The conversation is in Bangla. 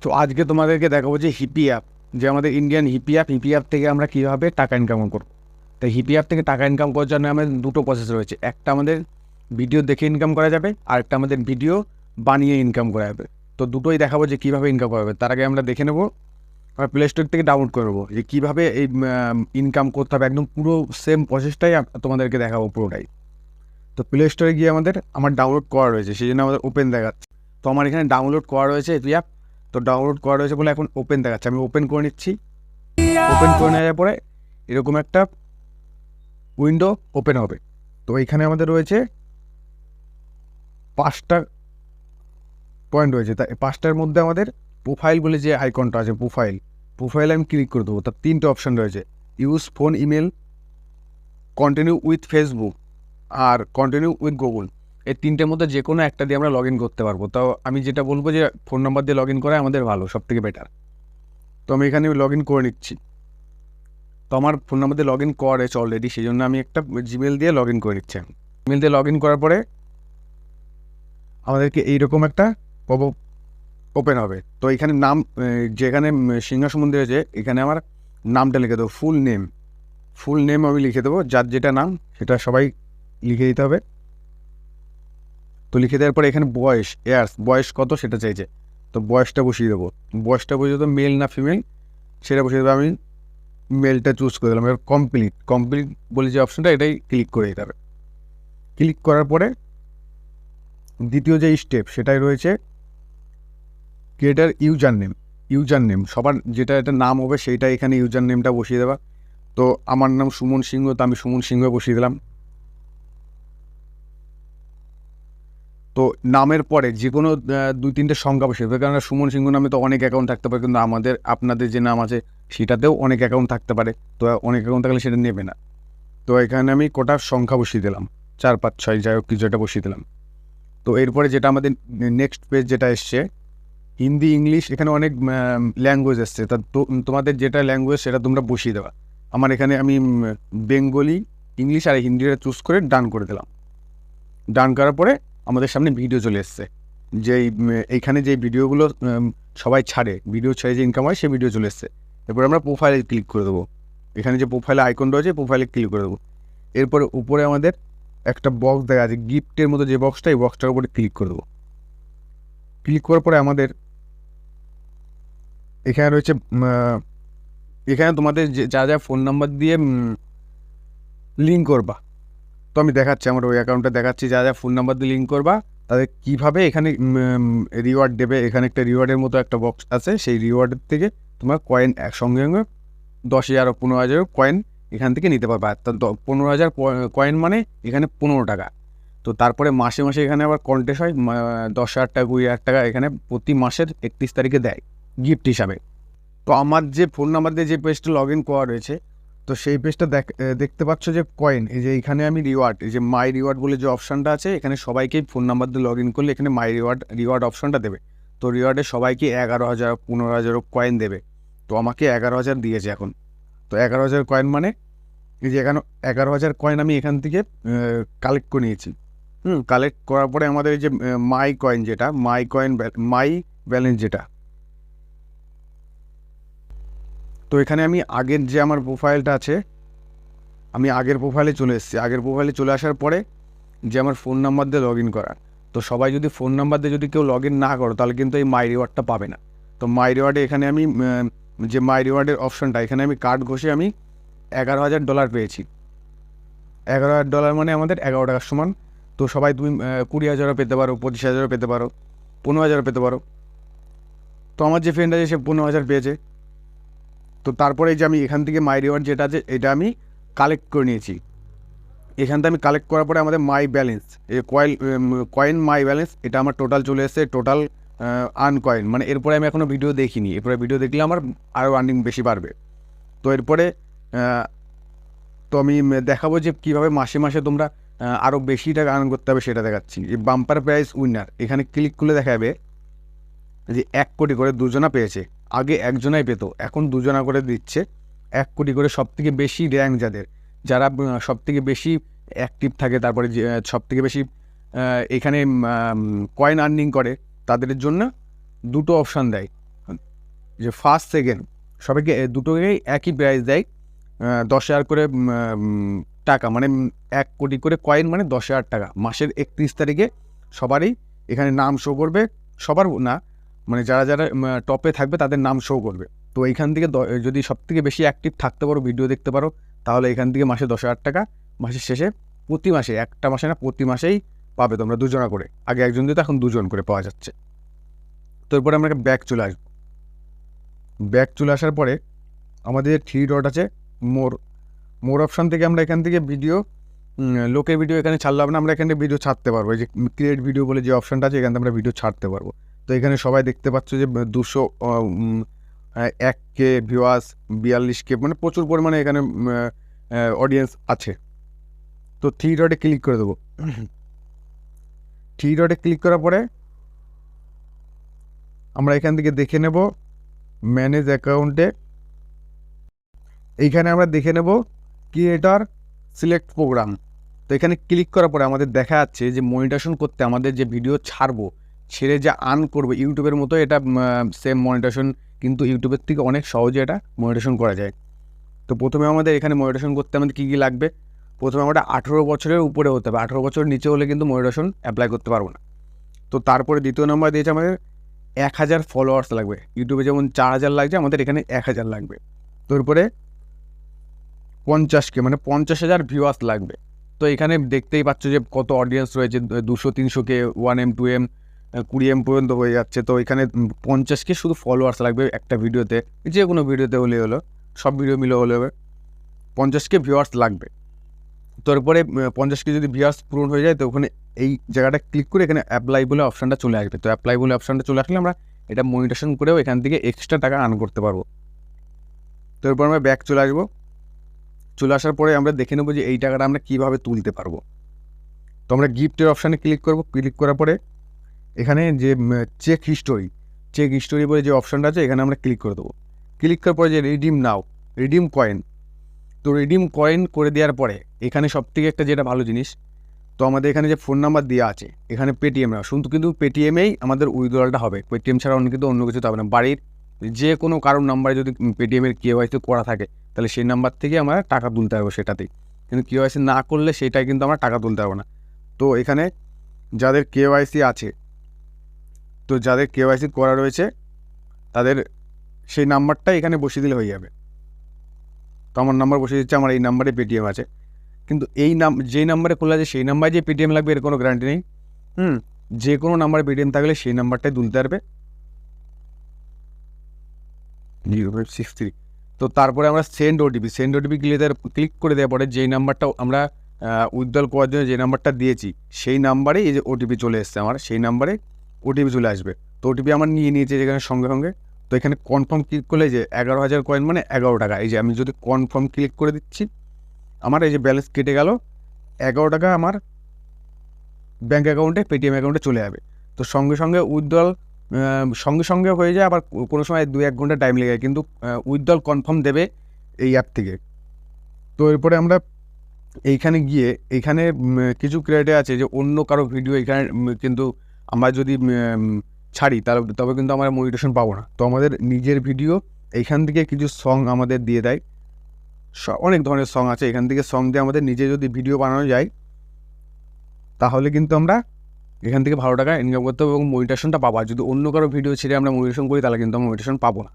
তো আজকে তোমাদেরকে দেখাবো যে হিপি অ্যাপ, যে আমাদের ইন্ডিয়ান হিপি অ্যাপ থেকে আমরা কীভাবে টাকা ইনকাম করব। তাই হিপি অ্যাপ থেকে টাকা ইনকাম করার জন্য আমাদের দুটো প্রসেস রয়েছে। একটা আমাদের ভিডিও দেখে ইনকাম করা যাবে, আর একটা আমাদের ভিডিও বানিয়ে ইনকাম করা যাবে। তো দুটোই দেখাবো যে কীভাবে ইনকাম করা যাবে। তার আগে আমরা দেখে নেবো, আমরা প্লে স্টোর থেকে ডাউনলোড করে নেবো যে কীভাবে এই ইনকাম করতে হবে। একদম পুরো সেম প্রসেসটাই তোমাদেরকে দেখাবো পুরোটাই। তো প্লে স্টোরে গিয়ে আমার ডাউনলোড করা রয়েছে, সেই জন্য আমাদের ওপেন দেখাচ্ছে। তো আমার এখানে ডাউনলোড করা রয়েছে হিপি অ্যাপ। তো ডাউনলোড করা রয়েছে বলে এখন ওপেন দেখাচ্ছে, আমি ওপেন করে নিচ্ছি। ওপেন করে নেওয়ার পরে এরকম একটা উইন্ডো ওপেন হবে। তো এখানে আমাদের রয়েছে 5টা পয়েন্ট রয়েছে। তাই 5টার মধ্যে আমাদের প্রোফাইল বলে যে আইকনটা আছে, প্রোফাইলে আমি ক্লিক করে দেবো। তার 3টে অপশান রয়েছে, use phone, email, continue with Facebook আর কন্টিনিউ উইথ গুগল। এই 3টের মধ্যে যে কোনো একটা দিয়ে আমরা লগ ইন করতে পারবো। তাও আমি যেটা বলবো যে ফোন নাম্বার দিয়ে লগ ইন করা আমাদের ভালো, সবথেকে বেটার। তো আমি এখানে লগ ইন করে নিচ্ছি। তো আমার ফোন নাম্বার দিয়ে লগ ইন করা রয়েছে অলরেডি, সেই জন্য আমি একটা জিমেল দিয়ে লগ ইন করে নিচ্ছি। জিমেল দিয়ে লগ ইন করার পরে আমাদেরকে এইরকম একটা পপআপ ওপেন হবে। তো এখানে নাম, যেখানে সিংহাসন মন্দির আছে, এখানে আমার নামটা লিখে দেবো, ফুল নেম আমি লিখে দেবো। যার যেটা নাম সেটা সবাই লিখে দিতে হবে। তো লিখে দেওয়ার পরে এখানে বয়স কত সেটা চাইছে। তো বয়সটা বসিয়ে দেবো। বয়সটা বসিয়ে দেবো, মেল না ফিমেল সেটা বসিয়ে দেবো। আমি মেলটা চুজ করে দিলাম। এবার কমপ্লিট বলে যে অপশানটা, এটাই ক্লিক করে দিতে হবে। ক্লিক করার পরে দ্বিতীয় যে স্টেপ সেটাই রয়েছে ক্রিয়েটার ইউজার নেম সবার যেটা একটা নাম হবে সেইটা এখানে ইউজার নেমটা বসিয়ে দেওয়া। তো আমার নাম সুমন সিংহ, তো আমি সুমন সিংহ বসিয়ে দিলাম। তো নামের পরে যে কোনো 2-3টে সংখ্যা বসিয়ে দেবে, কারণ সুমন সিংহ নামে তো অনেক অ্যাকাউন্ট থাকতে পারে, কিন্তু আপনাদের যে নাম আছে সেটাতেও অনেক অ্যাকাউন্ট থাকতে পারে। তো অনেক অ্যাকাউন্ট থাকলে সেটা নেবে না। তো এখানে আমি কোটা সংখ্যা বসিয়ে দিলাম, 4, 5, 6 যাই হোক কিছু একটা বসিয়ে দিলাম। তো এরপরে যেটা আমাদের নেক্সট পেজ যেটা এসছে, হিন্দি, ইংলিশ, এখানে অনেক ল্যাঙ্গুয়েজ এসছে। তা তোমাদের যেটা ল্যাঙ্গুয়েজ সেটা তোমরা বসিয়ে দেওয়া। আমার এখানে আমি বেঙ্গলি, ইংলিশ আর হিন্দিটা চুজ করে ডান করে দিলাম। ডান করার পরে আমাদের সামনে ভিডিও চলে এসছে, এইখানে যে ভিডিওগুলো সবাই ছাড়ে, ভিডিও ছেড়ে যে ইনকাম হয় সেই ভিডিও চলে এসছে। এরপরে আমরা প্রোফাইলে ক্লিক করে দেবো। এখানে যে প্রোফাইলে আইকন রয়েছে প্রোফাইলে ক্লিক করে দেবো। এরপরে উপরে আমাদের একটা বক্স দেখা আছে, গিফটের মতো যে বক্সটা, এই বক্সটার উপরে ক্লিক করে দেবো। ক্লিক করার পরে আমাদের এখানে রয়েছে, এখানে তোমাদের যা ফোন নাম্বার দিয়ে লিঙ্ক করবা। তো আমি দেখাচ্ছি, আমার ওই অ্যাকাউন্টটা দেখাচ্ছি, যা ফোন নাম্বার দিয়ে লিঙ্ক করবা তাদের কীভাবে এখানে রিওয়ার্ড দেবে। এখানে একটা রিওয়ার্ডের মতো একটা বক্স আছে, সেই রিওয়ার্ডের থেকে তোমার কয়েন সঙ্গে সঙ্গে 10,000 ও 15,000 কয়েন এখান থেকে নিতে পারবা। 15,000 কয়েন মানে এখানে 15 টাকা। তো তারপরে মাসে মাসে এখানে আবার কন্টেস্ট হয়, 10,000 টাকা, 20,000 টাকা এখানে প্রতি মাসের 31 তারিখে দেয় গিফট হিসাবে। তো আমার যে ফোন নাম্বার দিয়ে যে পেজটা লগ ইন করা রয়েছে, তো সেই পেজটা দেখতে পাচ্ছ যে কয়েন, এই যে এখানে আমি রিওয়ার্ড, এই যে মাই রিওয়ার্ড বলে যে অপশানটা আছে, এখানে সবাইকেই ফোন নাম্বার দিয়ে লগ ইন করলে এখানে মাই রিওয়ার্ড অপশানটা দেবে। তো রিওয়ার্ডে সবাইকে 11,000, 15,000 কয়েন দেবে। তো আমাকে 11,000 দিয়েছে এখন। তো 11,000 কয়েন মানে এই যে এখানে 11,000 কয়েন আমি এখান থেকে কালেক্ট করে নিয়েছি। কালেক্ট করার পরে আমাদের এই যে মাই ব্যালেন্স যেটা, তো এখানে আমি আগের যে আমার প্রোফাইলটা আছে, আমি আগের প্রোফাইলে চলে এসেছি। আগের প্রোফাইলে চলে আসার পরে যে আমার ফোন নাম্বার দিয়ে লগ ইন করা, তো সবাই যদি ফোন নাম্বার দিয়ে যদি কেউ লগ ইন না করো তাহলে কিন্তু এই মাই রিওয়ার্ডটা পাবে না। তো মাই রিওয়ার্ডে এখানে আমি যে মাই রিওয়ার্ডের অপশানটা, এখানে আমি কার্ড ঘষে আমি $11,000 পেয়েছি। $11,000 মানে আমাদের 11 টাকার সমান। তো সবাই তুমি 20,000 পেতে পারো, 25,000 পেতে পারো, 15,000 পেতে পারো। তো আমার যে ফ্রেন্ড আছে সে 15,000 পেয়েছে। তো তারপরে যে আমি এখান থেকে মাই রিওয়ার্ড যেটা আছে এটা আমি কালেক্ট করে নিয়েছি। এখান থেকে আমি কালেক্ট করার পরে আমাদের মাই ব্যালেন্স, এই কয়েন মাই ব্যালেন্স, এটা আমার টোটাল চলে এসেছে, টোটাল আনকয়েন। মানে এরপরে আমি এখনও ভিডিও দেখিনি, এরপরে ভিডিও দেখলে আমার আরও আর্নিং বেশি বাড়বে। তো এরপরে তো আমি দেখাবো যে কীভাবে মাসে মাসে তোমরা আরও বেশি টাকা আর্ন করতে হবে সেটা দেখাচ্ছি। এই বাম্পার প্রাইজ উইনার, এখানে ক্লিক করলে দেখা যাবে যে 1 কোটি করে 2 জনা পেয়েছে। আগে 1 জনাই পেত, এখন 2 জনা করে দিচ্ছে। 1 কোটি করে সবথেকে বেশি র্যাঙ্ক যারা সবথেকে বেশি অ্যাক্টিভ থাকে, তারপরে সবথেকে বেশি এখানে কয়েন আর্নিং করে, তাদের জন্য 2টো অপশান দেয়। যে ফার্স্ট সেকেন্ড সবাইকে দুটোকেই একই প্রাইস দেয়, 10,000 করে টাকা, মানে 1 কোটি করে কয়েন, মানে 10,000 টাকা। মাসের 31 তারিখে সবারই এখানে নাম শো করবে, সবার না, মানে যারা যারা টপে থাকবে তাদের নাম শো করবে। তো এইখান থেকে যদি সবথেকে বেশি অ্যাক্টিভ থাকতে পারো, ভিডিও দেখতে পারো, তাহলে এখান থেকে মাসে 10,000 টাকা মাসের শেষে প্রতি মাসে, একটা মাসে না প্রতি মাসেই পাবে তোমরা দুজনা করে। আগে একজন দিত, এখন দুজন করে পাওয়া যাচ্ছে। তো এরপরে আমরা ব্যাক চলে আসবো। ব্যাক চলে আসার পরে আমাদের 3 ডট আছে, মোর অপশান থেকে আমরা এখান থেকে ভিডিও, লোকের ভিডিও এখানে ছাড়লাম না, আমরা এখানে ভিডিও ছাড়তে পারবো। এই যে ক্রিয়েট ভিডিও বলে যে অপশানটা আছে, এখানে আমরা ভিডিও ছাড়তে পারবো। তো এখানে সবাই দেখতে পাচ্ছ যে 201K ভিউয়ার্স, 42K, মানে প্রচুর পরিমাণে এখানে অডিয়েন্স আছে। তো 3 ডটে ক্লিক করে দেবো। 3 ডটে ক্লিক করার পরে আমরা এখান থেকে দেখে নেব ম্যানেজ অ্যাকাউন্টে, এইখানে আমরা দেখে নেব ক্রিয়েটর সিলেক্ট প্রোগ্রাম। তো এখানে ক্লিক করার পরে আমাদের দেখা যাচ্ছে যে মনিটাইজেশন করতে আমাদের যে ভিডিও ছাড়বো, ছেড়ে যে আর্ন করবো, ইউটিউবের মতো এটা সেম মনিটাইজেশন, কিন্তু ইউটিউবের থেকে অনেক সহজে এটা মনিটাইজেশন করা যায়। তো প্রথমে আমাদের এখানে মনিটাইজেশন করতে আমাদের কী কী লাগবে, প্রথমে আমরা 18 বছরের উপরে হতে হবে, 18 বছরের নিচে হলে কিন্তু মনিটাইজেশন অ্যাপ্লাই করতে পারবো না। তো তারপরে দ্বিতীয় নম্বর দিয়েছে আমাদের 1000 ফলোয়ার্স লাগবে। ইউটিউবে যেমন 4000 লাগছে, আমাদের এখানে 1000 লাগবে। তো এরপরে 50K, মানে 50,000 ভিউয়ার্স লাগবে। তো এখানে দেখতেই পাচ্ছ যে কত অডিয়েন্স রয়েছে, 200-300K, 1M 2M 20M পর্যন্ত হয়ে যাচ্ছে। তো এখানে 50K শুধু ফলোয়ার্স লাগবে একটা ভিডিওতে, যে কোনো ভিডিওতে হলে হলো, সব ভিডিও মিলে হলে হবে, 50K ভিউয়ার্স লাগবে। তো এরপরে 50K যদি ভিউয়ার্স পূরণ হয়ে যায়, তো ওখানে এই জায়গাটা ক্লিক করে এখানে অ্যাপ্লাই বলে অপশানটা চলে আসবে। তো অ্যাপ্লাই বলে অপশানটা চলে আসলে আমরা এটা মনিটাইজেশন করেও এখান থেকে এক্সট্রা টাকা আর্ন করতে পারবো। তো এরপর আমরা ব্যাক চলে আসবো। চলে আসার পরে আমরা দেখে নেবো যে এই টাকাটা আমরা কীভাবে তুলতে পারবো। তো আমরা গিফটের অপশানে ক্লিক করব। ক্লিক করার পরে এখানে যে চেক হিস্টোরি বলে যে অপশানটা আছে, এখানে আমরা ক্লিক করে দেবো। ক্লিক করার পরে যে রিডিম নাও, রিডিম কয়েন, তো রিডিম কয়েন করে দেওয়ার পরে এখানে সবথেকে একটা যেটা ভালো জিনিস, তো আমাদের এখানে যে ফোন নাম্বার দেওয়া আছে, এখানে পেটিএম না, শুধু কিন্তু পেটিএমেই আমাদের উইথড্রলটা হবে, পেটিএম ছাড়া কিন্তু অন্য কিছু হবে না। বাড়ির যে কোনো কারোর নাম্বারে যদি পেটিএমের কেওয়াইসি করা থাকে, তাহলে সেই নাম্বার থেকে আমরা টাকা তুলতে পারবো সেটাতেই, কিন্তু কেওয়াইসি না করলে সেটাই কিন্তু আমরা টাকা তুলতে পারবো না। তো এখানে যাদের কেওয়াইসি আছে, তো যাদের কেওয়াইসি করা রয়েছে তাদের সেই নাম্বারটা এখানে বসিয়ে দিলে হয়ে যাবে। তো আমার নাম্বার বসিয়ে দিচ্ছে, আমার এই নাম্বারে পেটিএম আছে, কিন্তু এই যেই নাম্বারে খোলা আছে সেই নাম্বারে যে পেটিএম লাগবে এর কোনো গ্যারান্টি নেই। যে কোনো নাম্বারে পেটিএম থাকলে সেই নাম্বারটাই তুলতে পারবে, 0563। তো তারপরে আমরা সেন্ড ওটিপি ক্লিক করে দেওয়ার পরে যেই নাম্বারটা আমরা উইথড্রল করার জন্য যে নাম্বারটা দিয়েছি, সেই নাম্বারে এই যে ওটিপি চলে এসছে, আমার সেই নাম্বারে ওটিপি চলে আসবে। তো ওটিপি আমার নিয়ে নিয়েছে যেখানে সঙ্গে সঙ্গে। তো এখানে কনফার্ম ক্লিক করলে যে 11,000 কয়েন, মানে 11 টাকা, এই যে আমি যদি কনফার্ম ক্লিক করে দিচ্ছি, আমার এই যে ব্যালেন্স কেটে গেল, 11 টাকা আমার ব্যাঙ্ক অ্যাকাউন্টে, পেটিএম অ্যাকাউন্টে চলে যাবে। তো সঙ্গে সঙ্গে উইথড্রল সঙ্গে সঙ্গে হয়ে যায়, আবার কোনো সময় 2-1 ঘন্টা টাইম লেগে যায়, কিন্তু উইথড্রল কনফার্ম দেবে এই অ্যাপ থেকে। তো এরপরে আমরা এইখানে গিয়ে এইখানে কিছু ক্রাইটেরিয়া আছে যে অন্য কারো ভিডিও এখানে কিন্তু আমরা যদি ছাড়ি তাহলে তবে কিন্তু আমরা মনিটাইজেশন পাবো না। তো আমাদের নিজের ভিডিও এইখান থেকে কিছু সং আমাদের দিয়ে দেয়, অনেক ধরনের সং আছে, এখান থেকে সং দিয়ে আমাদের নিজে যদি ভিডিও বানানো যায়, তাহলে কিন্তু আমরা এখান থেকে ভালো টাকা ইনকাম করতে হবে এবং মনিটাইজেশনটা পাবো। আর যদি অন্য কারো ভিডিও ছেড়ে আমরা মনিটাইজেশন করি, তাহলে কিন্তু আমরা মনিটাইজেশন পাবো না।